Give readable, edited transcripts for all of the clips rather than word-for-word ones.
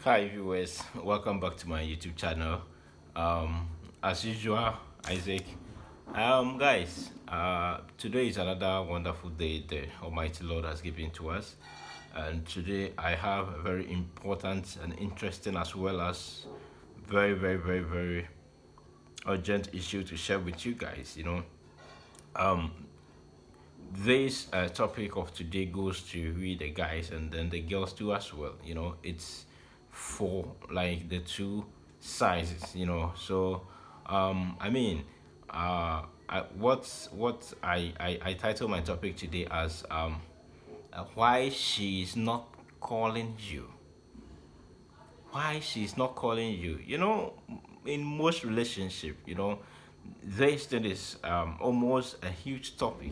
Hi viewers, welcome back to my YouTube channel. As usual, Isaac. Guys, today is another wonderful day the Almighty Lord has given to us, and today I have a very important and interesting, as well as very urgent issue to share with you guys. This topic of today goes to we the guys and then the girls too as well. It's for like the two sizes. I mean, what I title my topic today as why she's not calling you, why she's not calling you. In most relationship, this thing is almost a huge topic,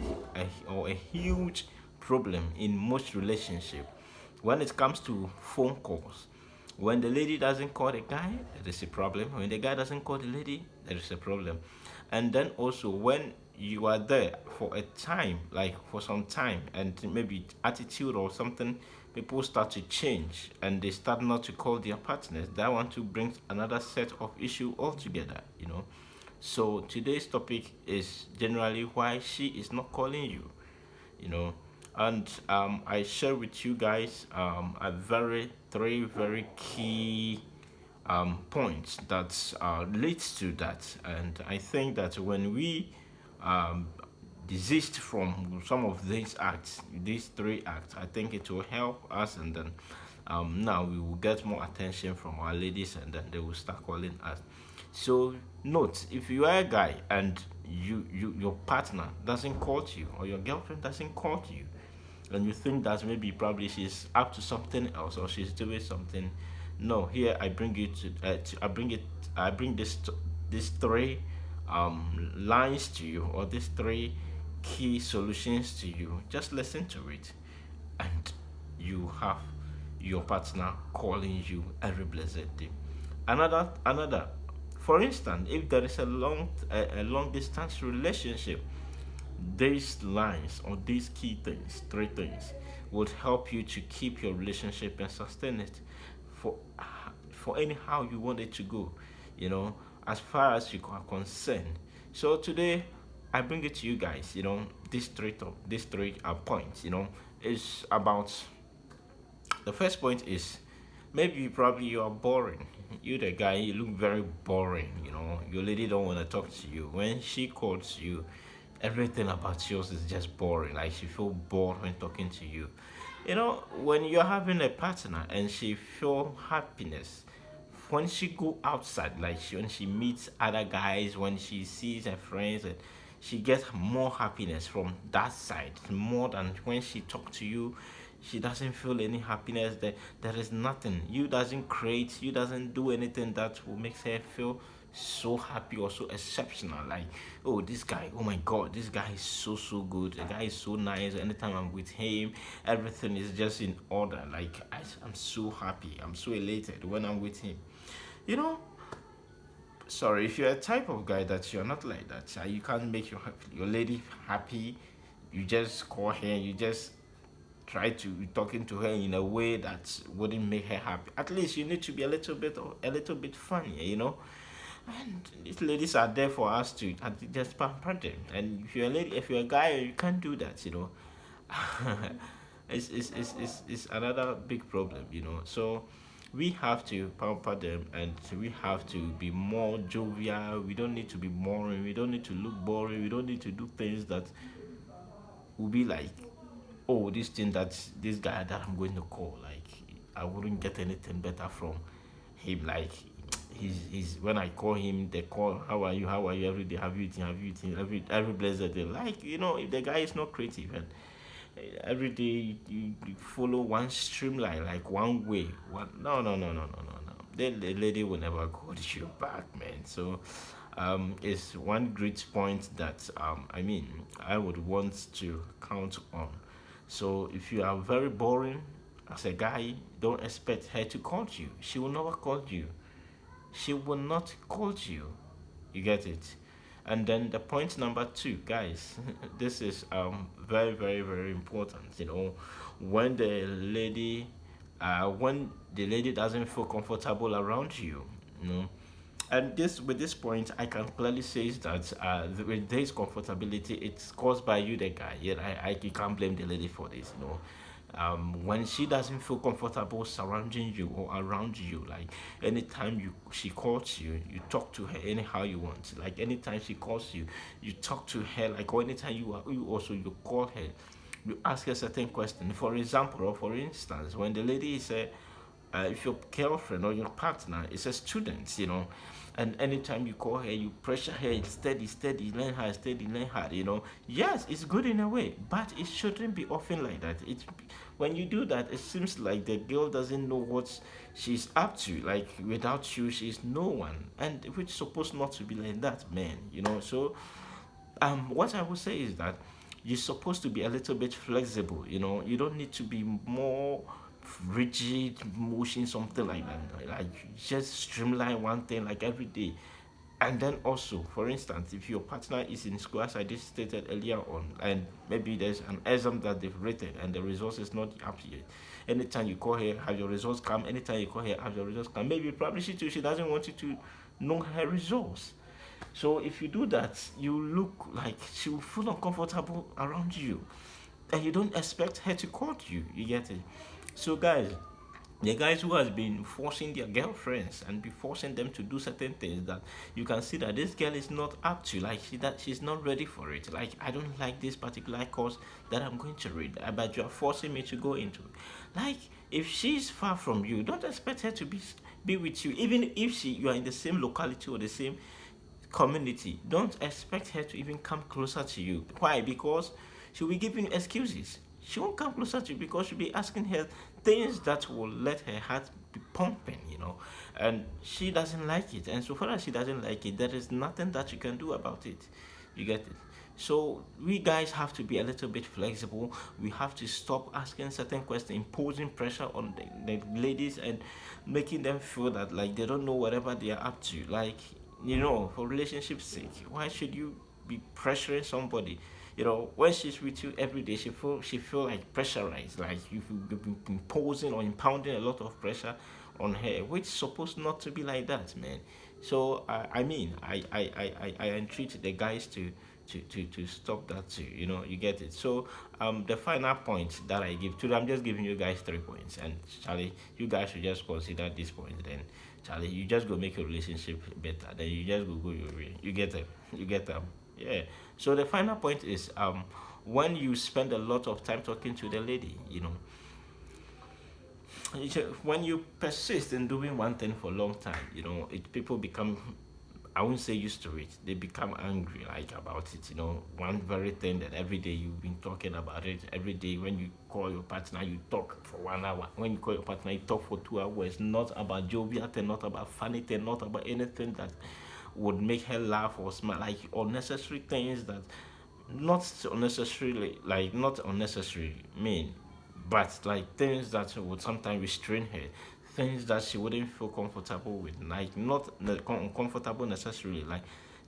or a huge problem in most relationship. When it comes to phone calls, when the lady doesn't call the guy, there is a problem. When the guy doesn't call the lady, there is a problem. And then also when you are there for a time, like for some time, and maybe attitude or something, people start to change and they start not to call their partners. That one to bring another set of issue altogether. So today's topic is generally why she is not calling you, you know and I share with you guys a very three very key points that leads to that. And I think that when we um, desist from some of these acts, these three acts, I think it will help us. And then now we will get more attention from our ladies, and then they will start calling us. So note, if you are a guy and your partner doesn't call you, or your girlfriend doesn't call you, and you think that maybe probably she's up to something else or she's doing something, no, here I bring it I bring these three lines to you, or these three key solutions to you. Just listen to it, and you have your partner calling you every blessed day. Another, for instance, if there is a long distance relationship, these lines or these key things, three things, would help you to keep your relationship and sustain it for for anyhow you want it to go, you know, as far as you are concerned. So today, I bring it to you guys. These three points. Is about, the first point is, maybe probably you are boring. You the guy, you look very boring. Your lady don't want to talk to you. When she calls you, everything about yours is just boring. Like she feel bored when talking to you. When you're having a partner and she feel happiness when she go outside, like when she meets other guys, when she sees her friends, and she gets more happiness from that side more than when she talk to you. She doesn't feel any happiness. There is nothing. You doesn't create. You doesn't do anything that will make her feel so happy or so exceptional. Like, oh, this guy, oh my god, this guy is so good. The guy is so nice. Anytime I'm with him, everything is just in order. Like, I'm so happy. I'm so elated when I'm with him. You know, sorry, if you're a type of guy that you're not like that, you can't make your lady happy. You just call her, you just try to be talking to her in a way that wouldn't make her happy. At least you need to be a little bit funny. And these ladies are there for us to just pamper them. And if you're a guy, you can't do that. It's another big problem. So we have to pamper them, and we have to be more jovial. We don't need to be boring. We don't need to look boring. We don't need to do things that will be like, oh, this thing that this guy that I'm going to call, like, I wouldn't get anything better from him. Like, he's when I call him, they call, how are you every day, have you eaten every blessed day. Like, if the guy is not creative, and every day you follow one streamline, like one way, no, then the lady will never call you back, man. So it's one great point that I would want to count on. So if you are very boring as a guy, don't expect her to call you. She will never call you. She will not call you. You get it? And then the point number two, guys, this is very, very, very important. When the lady when the lady doesn't feel comfortable around you, you know. And this with this point, I can clearly say is that with this comfortability, it's caused by you, the guy. Yeah, you can't blame the lady for this. You know, when she doesn't feel comfortable surrounding you or around you, like anytime she calls you, you talk to her anyhow you want. Like anytime she calls you, you talk to her. Like or anytime you call her, you ask a certain question. For example, or for instance, when the lady is a if your girlfriend or your partner is a student, you know, and anytime you call her, you pressure her, steady, steady, learn hard, you know. Yes, it's good in a way, but it shouldn't be often like that. When you do that, it seems like the girl doesn't know what she's up to. Like without you, she's no one, and which is supposed not to be like that, man. You know, so what I would say is that you're supposed to be a little bit flexible. You know, you don't need to be more rigid, motion something like that. Like just streamline one thing like every day. And then also, for instance, if your partner is in school, as I just stated earlier on, and maybe there's an exam that they've written and the results is not up yet. Anytime you call her, have your results come. Anytime you call her, have your results come. Maybe probably she doesn't want you to know her results. So if you do that, you look like she will feel uncomfortable around you, and you don't expect her to court you. You get it? So guys, the guys who has been forcing their girlfriends and be forcing them to do certain things that you can see that this girl is not up to, like she's not ready for it. Like I don't like this particular course that I'm going to read, but you are forcing me to go into it. Like if she's far from you, don't expect her to be with you, even if you are in the same locality or the same community. Don't expect her to even come closer to you. Why? Because she'll be giving excuses. She won't come closer to you because she'll be asking her things that will let her heart be pumping, you know. And she doesn't like it. And so far as she doesn't like it, there is nothing that you can do about it. You get it? So we guys have to be a little bit flexible. We have to stop asking certain questions, imposing pressure on the ladies and making them feel that like they don't know whatever they are up to. Like, you know, for relationship's sake, why should you be pressuring somebody? You know, when she's with you every day, she feel like pressurized, like you've been imposing or impounding a lot of pressure on her, which is supposed not to be like that, man. So I mean, I entreat the guys to stop that too. You know, you get it. So the final point that I give to, I'm just giving you guys 3 points, and Charlie, you guys should just consider this point. Then Charlie, you just go make your relationship better. Then you just go your way. You get it. You get them. Yeah. So the final point is when you spend a lot of time talking to the lady, you know, when you persist in doing one thing for a long time, you know, people become, I won't say used to it. They become angry like about it. You know, one very thing that every day you've been talking about it. Every day when you call your partner, you talk for 1 hour. When you call your partner, you talk for 2 hours. Not about jovial thing, not about funny thing, not about anything that would make her laugh or smile. Like unnecessary things that not unnecessarily, like not unnecessary mean, but like things that would sometimes restrain her, things that she wouldn't feel comfortable with, like not uncomfortable necessarily, like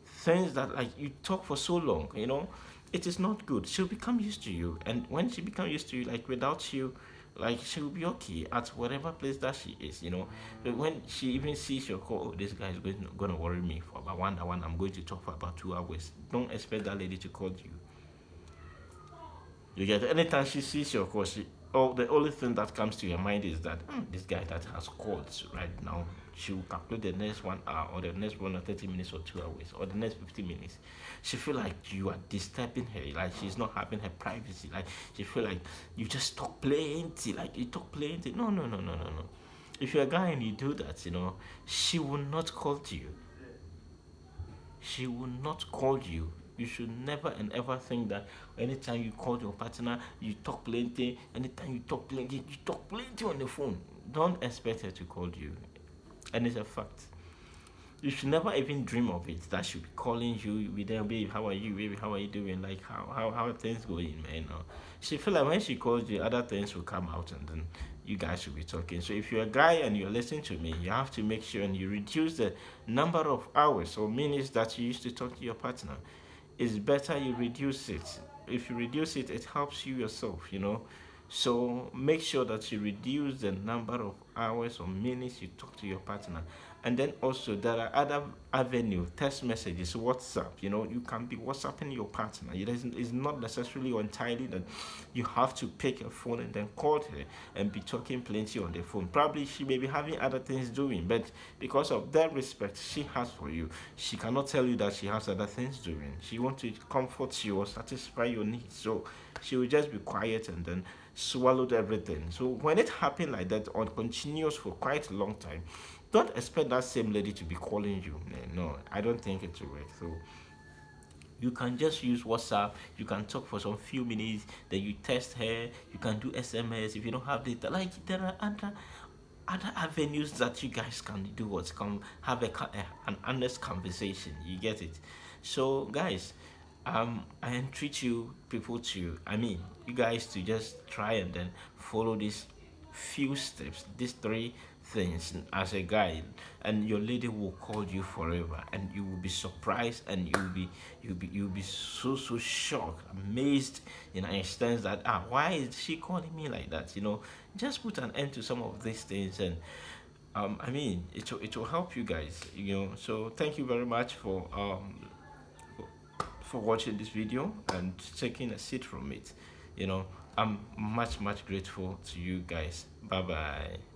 things that like you talk for so long, you know, it is not good. She'll become used to you, and when she becomes used to you, like without you, like she'll be okay at whatever place that she is, you know. So when she even sees your call, oh, this guy is going to worry me for about 1 hour, and I'm going to talk for about 2 hours. Don't expect that lady to call you. You get it? Anytime she sees your call, the only thing that comes to your mind is that this guy that has called right now, she will calculate the next 1 hour or the next 1 or 30 minutes or 2 hours or the next 50 minutes. She feel like you are disturbing her, like she's not having her privacy. Like she feel like you just talk plenty, like you talk plenty. No, no, no, no, no, no. If you're a guy and you do that, you know, she will not call to you. She will not call you. You should never and ever think that anytime you call your partner, you talk plenty. Anytime you talk plenty on the phone. Don't expect her to call you. And it's a fact. You should never even dream of it. That should be calling you with them, babe, how are you, baby, how are you doing? Like how are things going, man? She feel like when she calls you, other things will come out and then you guys should be talking. So if you're a guy and you're listening to me, you have to make sure and you reduce the number of hours or minutes that you used to talk to your partner. It's better you reduce it. If you reduce it, it helps you yourself, you know. So make sure that you reduce the number of hours or minutes you talk to your partner. And then also there are other avenue, text messages, WhatsApp. You know, you can be WhatsApping your partner. It's not necessarily or entirely that you have to pick a phone and then call her and be talking plenty on the phone. Probably she may be having other things doing, but because of that respect she has for you, she cannot tell you that she has other things doing. She wants to comfort you or satisfy your needs. So she will just be quiet and then swallowed everything. So when it happened like that on continuous for quite a long time, don't expect that same lady to be calling you. No, I don't think it will work. So you can just use WhatsApp. You can talk for some few minutes. Then you text her. You can do SMS if you don't have data. Like there are other avenues that you guys can do. What come have an honest conversation. You get it? So guys, I entreat you people to. I mean, you guys to just try and then follow these few steps, these three things as a guide, and your lady will call you forever, and you will be surprised, and you'll be so shocked, amazed in an instance that why is she calling me like that? Just put an end to some of these things, and I mean it will help you guys. So thank you very much for watching this video and taking a seat from it. I'm much grateful to you guys. Bye bye.